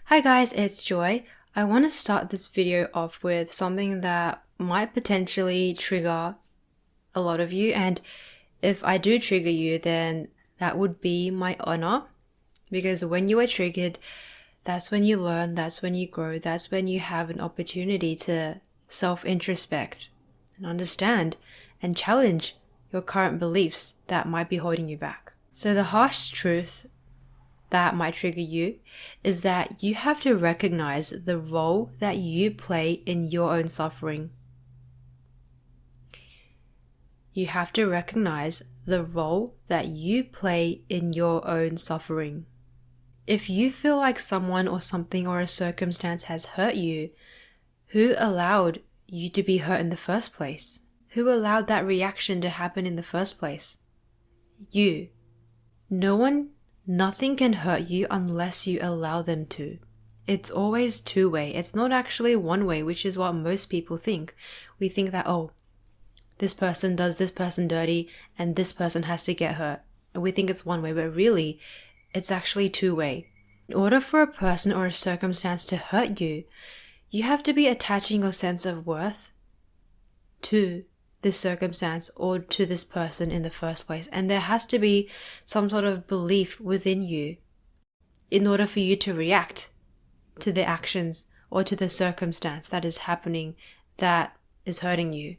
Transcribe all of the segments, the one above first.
Hi guys, it's Joy. I want to start this video off with something that might potentially trigger a lot of you, and if I do trigger you, then that would be my honor, because when you are triggered, that's when you learn, that's when you grow, that's when you have an opportunity to self-introspect and understand and challenge your current beliefs that might be holding you back. So the harsh truth that might trigger you is that you have to recognize the role that you play in your own suffering. You have to recognize the role that you play in your own suffering. If you feel like someone or something or a circumstance has hurt you, who allowed you to be hurt in the first place? Who allowed that reaction to happen in the first place? You. Nothing can hurt you unless you allow them to. It's always two-way. It's not actually one-way, which is what most people think. We think that, this person does this person dirty and this person has to get hurt. And we think it's one way, but really, it's actually two-way. In order for a person or a circumstance to hurt you, you have to be attaching your sense of worth to this circumstance or to this person in the first place. And there has to be some sort of belief within you in order for you to react to the actions or to the circumstance that is happening that is hurting you.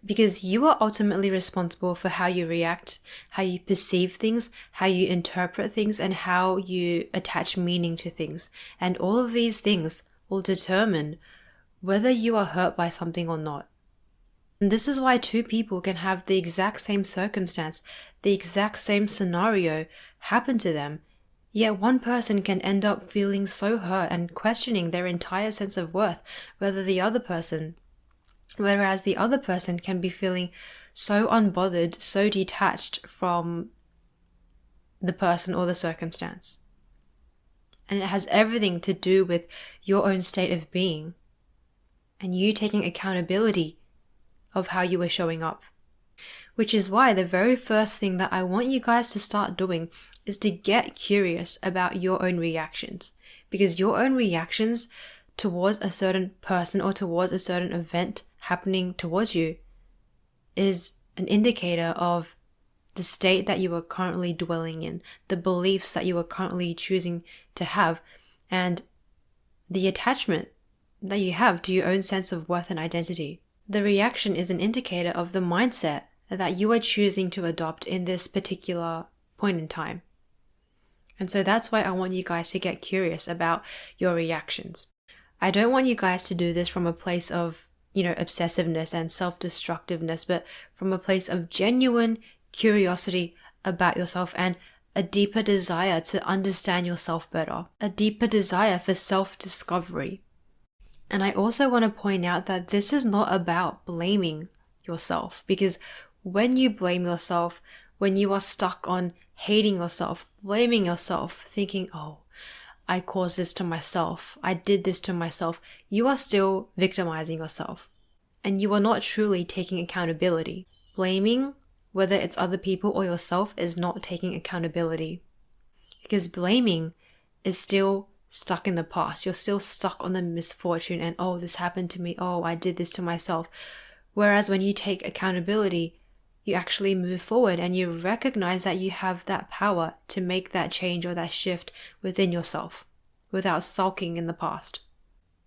Because you are ultimately responsible for how you react, how you perceive things, how you interpret things, and how you attach meaning to things. And all of these things will determine whether you are hurt by something or not. And this is why two people can have the exact same circumstance, the exact same scenario happen to them, yet one person can end up feeling so hurt and questioning their entire sense of worth, whereas the other person can be feeling so unbothered, so detached from the person or the circumstance. And it has everything to do with your own state of being and you taking accountability of how you are showing up. Which is why the very first thing that I want you guys to start doing is to get curious about your own reactions. Because your own reactions towards a certain person or towards a certain event happening towards you is an indicator of the state that you are currently dwelling in, the beliefs that you are currently choosing to have, and the attachment that you have to your own sense of worth and identity. The reaction is an indicator of the mindset that you are choosing to adopt in this particular point in time. And so that's why I want you guys to get curious about your reactions. I don't want you guys to do this from a place of, obsessiveness and self-destructiveness, but from a place of genuine curiosity about yourself and a deeper desire to understand yourself better, a deeper desire for self-discovery. And I also want to point out that this is not about blaming yourself, because when you blame yourself, when you are stuck on hating yourself, blaming yourself, thinking, I caused this to myself, I did this to myself, you are still victimizing yourself. And you are not truly taking accountability. Blaming, whether it's other people or yourself, is not taking accountability. Because blaming is still stuck in the past. You're still stuck on the misfortune and, this happened to me, I did this to myself. Whereas when you take accountability, you actually move forward and you recognize that you have that power to make that change or that shift within yourself without sulking in the past.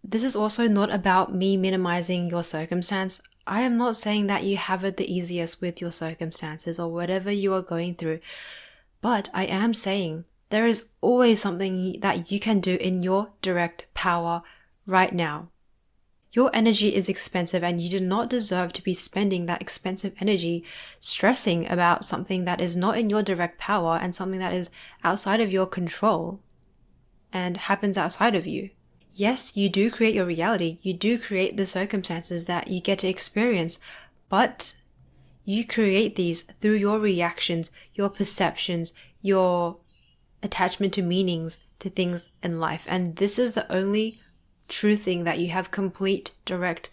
This is also not about me minimizing your circumstance. I am not saying that you have it the easiest with your circumstances or whatever you are going through, but I am saying there is always something that you can do in your direct power right now. Your energy is expensive and you do not deserve to be spending that expensive energy stressing about something that is not in your direct power and something that is outside of your control and happens outside of you. Yes, you do create your reality. You do create the circumstances that you get to experience, but you create these through your reactions, your perceptions, your attachment to meanings to things in life. And this is the only true thing that you have complete, direct,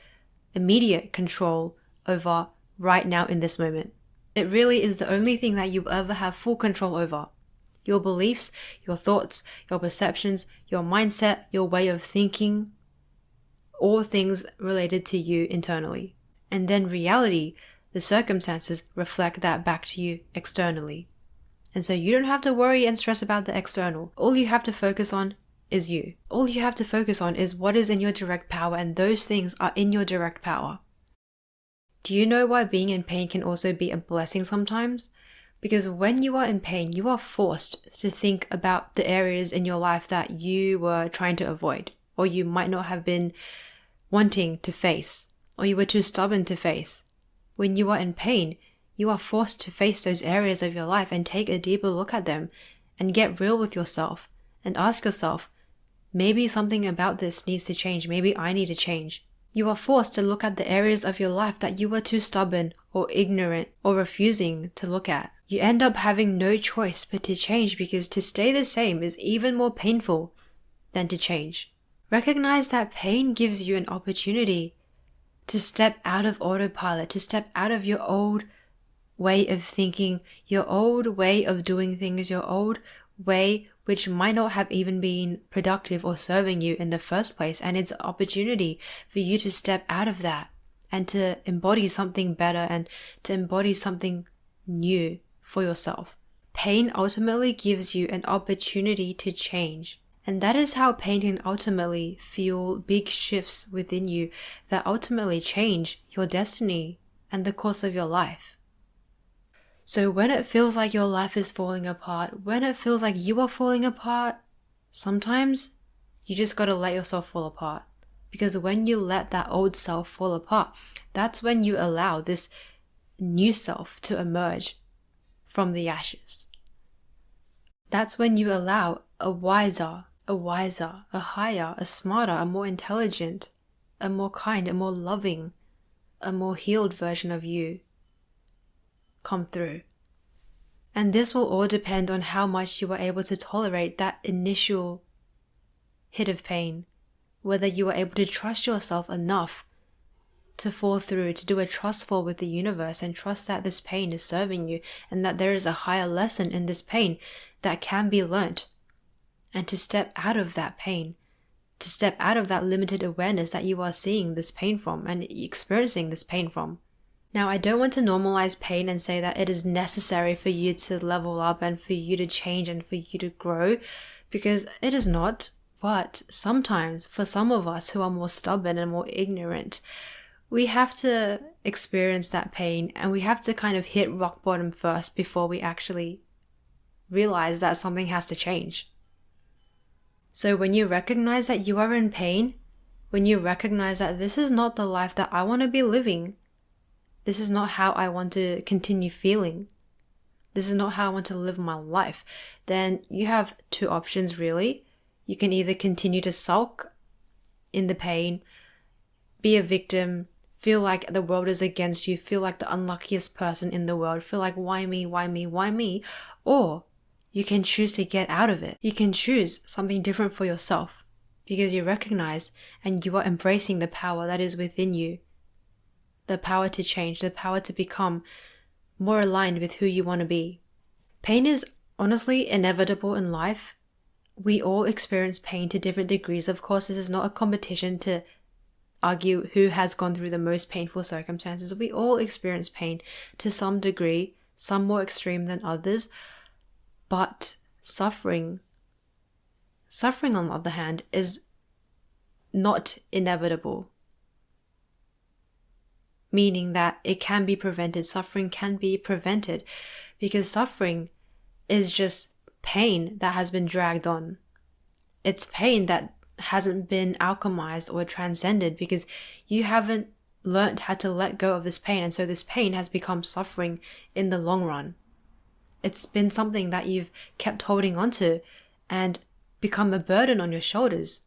immediate control over right now in this moment. It really is the only thing that you ever have full control over. Your beliefs, your thoughts, your perceptions, your mindset, your way of thinking, all things related to you internally. And then reality, the circumstances, reflect that back to you externally. And so you don't have to worry and stress about the external. All you have to focus on is you. All you have to focus on is what is in your direct power, and those things are in your direct power. Do you know why being in pain can also be a blessing sometimes? Because when you are in pain, you are forced to think about the areas in your life that you were trying to avoid, or you might not have been wanting to face, or you were too stubborn to face. When you are in pain, you are forced to face those areas of your life and take a deeper look at them and get real with yourself and ask yourself, maybe something about this needs to change, maybe I need to change. You are forced to look at the areas of your life that you were too stubborn or ignorant or refusing to look at. You end up having no choice but to change, because to stay the same is even more painful than to change. Recognize that pain gives you an opportunity to step out of autopilot, to step out of your old way of thinking, your old way of doing things, your old way which might not have even been productive or serving you in the first place. And it's an opportunity for you to step out of that and to embody something better and to embody something new for yourself. Pain ultimately gives you an opportunity to change. And that is how pain can ultimately fuel big shifts within you that ultimately change your destiny and the course of your life. So when it feels like your life is falling apart, when it feels like you are falling apart, sometimes you just gotta let yourself fall apart. Because when you let that old self fall apart, that's when you allow this new self to emerge from the ashes. That's when you allow a wiser, a higher, a smarter, a more intelligent, a more kind, a more loving, a more healed version of you come through. And this will all depend on how much you are able to tolerate that initial hit of pain, whether you are able to trust yourself enough to fall through, to do a trust fall with the universe and trust that this pain is serving you and that there is a higher lesson in this pain that can be learnt, and to step out of that pain, to step out of that limited awareness that you are seeing this pain from and experiencing this pain from. Now, I don't want to normalize pain and say that it is necessary for you to level up and for you to change and for you to grow, because it is not. But sometimes, for some of us who are more stubborn and more ignorant, we have to experience that pain and we have to kind of hit rock bottom first before we actually realize that something has to change. So when you recognize that you are in pain, when you recognize that this is not the life that I want to be living, this is not how I want to continue feeling, this is not how I want to live my life, then you have two options really. You can either continue to sulk in the pain, be a victim, feel like the world is against you, feel like the unluckiest person in the world, feel like why me, why me, why me? Or you can choose to get out of it. You can choose something different for yourself because you recognize and you are embracing the power that is within you. The power to change, the power to become more aligned with who you want to be. Pain is honestly inevitable in life. We all experience pain to different degrees. Of course, this is not a competition to argue who has gone through the most painful circumstances. We all experience pain to some degree, some more extreme than others. But suffering on the other hand, is not inevitable. Meaning that it can be prevented. Suffering can be prevented because suffering is just pain that has been dragged on. It's pain that hasn't been alchemized or transcended because you haven't learned how to let go of this pain, and so this pain has become suffering in the long run. It's been something that you've kept holding on to and become a burden on your shoulders.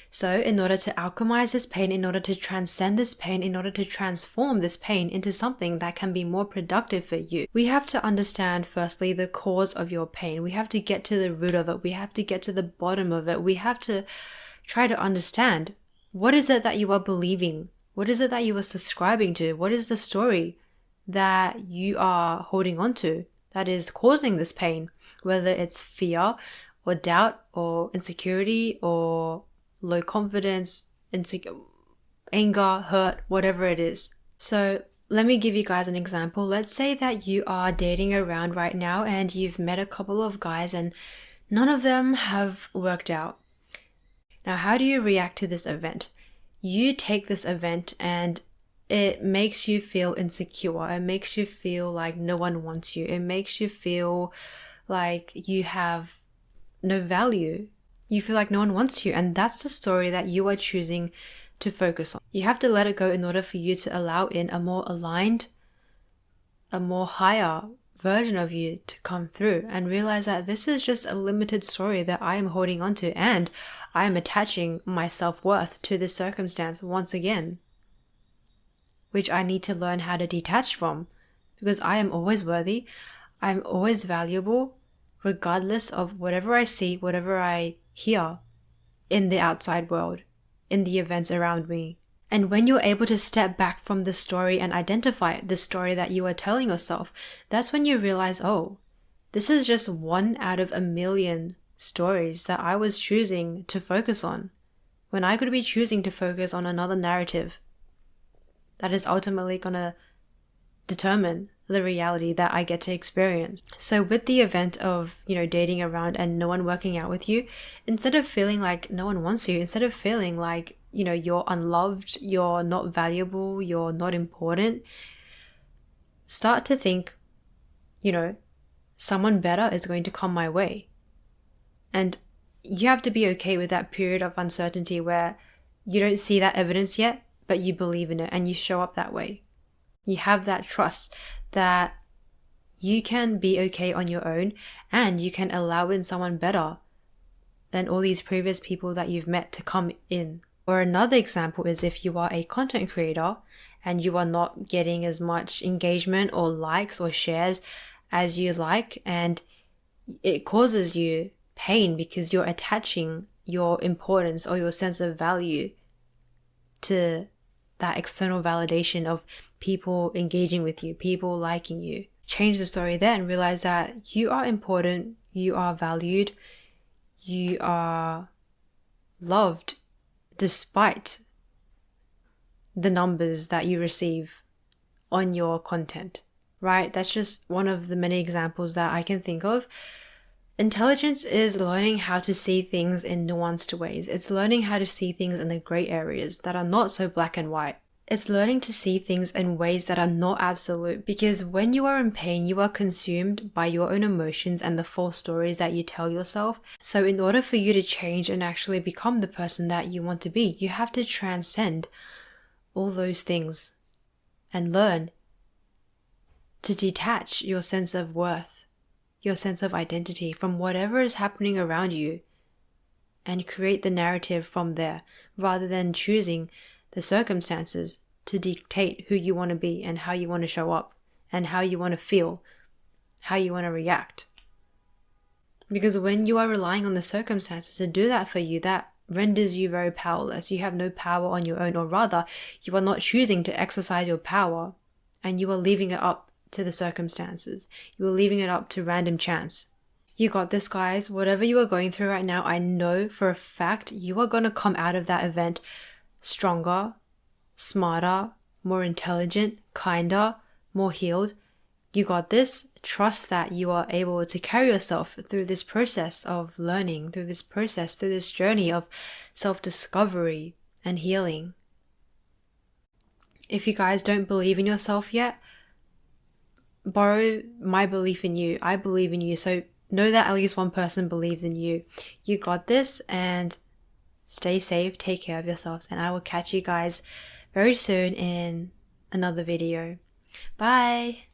So in order to alchemize this pain, in order to transcend this pain, in order to transform this pain into something that can be more productive for you, we have to understand firstly the cause of your pain. We have to get to the root of it. We have to get to the bottom of it. We have to try to understand, what is it that you are believing? What is it that you are subscribing to? What is the story that you are holding on to that is causing this pain, whether it's fear or doubt or insecurity or low confidence, anger, hurt, whatever it is. So let me give you guys an example. Let's say that you are dating around right now and you've met a couple of guys and none of them have worked out. Now, how do you react to this event? You take this event and it makes you feel insecure. It makes you feel like no one wants you. It makes you feel like you have no value. You feel like no one wants you. And that's the story that you are choosing to focus on. You have to let it go in order for you to allow in a more aligned, a more higher version of you to come through and realize that this is just a limited story that I am holding on to, and I am attaching my self-worth to this circumstance once again, which I need to learn how to detach from, because I am always worthy. I'm always valuable, regardless of whatever I see, whatever I hear in the outside world, in the events around me. And when you're able to step back from the story and identify the story that you are telling yourself, that's when you realize, oh, this is just one out of a million stories that I was choosing to focus on, when I could be choosing to focus on another narrative that is ultimately going to determine the reality that I get to experience. So with the event of, dating around and no one working out with you, instead of feeling like no one wants you, instead of feeling like, you're unloved, you're not valuable, you're not important, start to think, someone better is going to come my way. And you have to be okay with that period of uncertainty where you don't see that evidence yet, but you believe in it and you show up that way. You have that trust that you can be okay on your own and you can allow in someone better than all these previous people that you've met to come in. Or another example is if you are a content creator and you are not getting as much engagement or likes or shares as you like, and it causes you pain because you're attaching your importance or your sense of value to that external validation of people engaging with you, people liking you. Change the story there and realize that you are important, you are valued, you are loved despite the numbers that you receive on your content, right? That's just one of the many examples that I can think of. Intelligence is learning how to see things in nuanced ways. It's learning how to see things in the gray areas that are not so black and white. It's learning to see things in ways that are not absolute, because when you are in pain, you are consumed by your own emotions and the false stories that you tell yourself. So in order for you to change and actually become the person that you want to be, you have to transcend all those things and learn to detach your sense of worth, your sense of identity from whatever is happening around you, and create the narrative from there, rather than choosing the circumstances to dictate who you want to be and how you want to show up and how you want to feel, how you want to react. Because when you are relying on the circumstances to do that for you, that renders you very powerless. You have no power on your own, or rather, you are not choosing to exercise your power and you are leaving it up to the circumstances. You are leaving it up to random chance. You got this, guys. Whatever you are going through right now, I know for a fact you are going to come out of that event stronger, smarter, more intelligent, kinder, more healed. You got this. Trust that you are able to carry yourself through this process of learning, through this process, through this journey of self-discovery and healing. If you guys don't believe in yourself yet, borrow my belief in you. I believe in you. So know that at least one person believes in you. You got this, and stay safe, take care of yourselves, and I will catch you guys very soon in another video. Bye!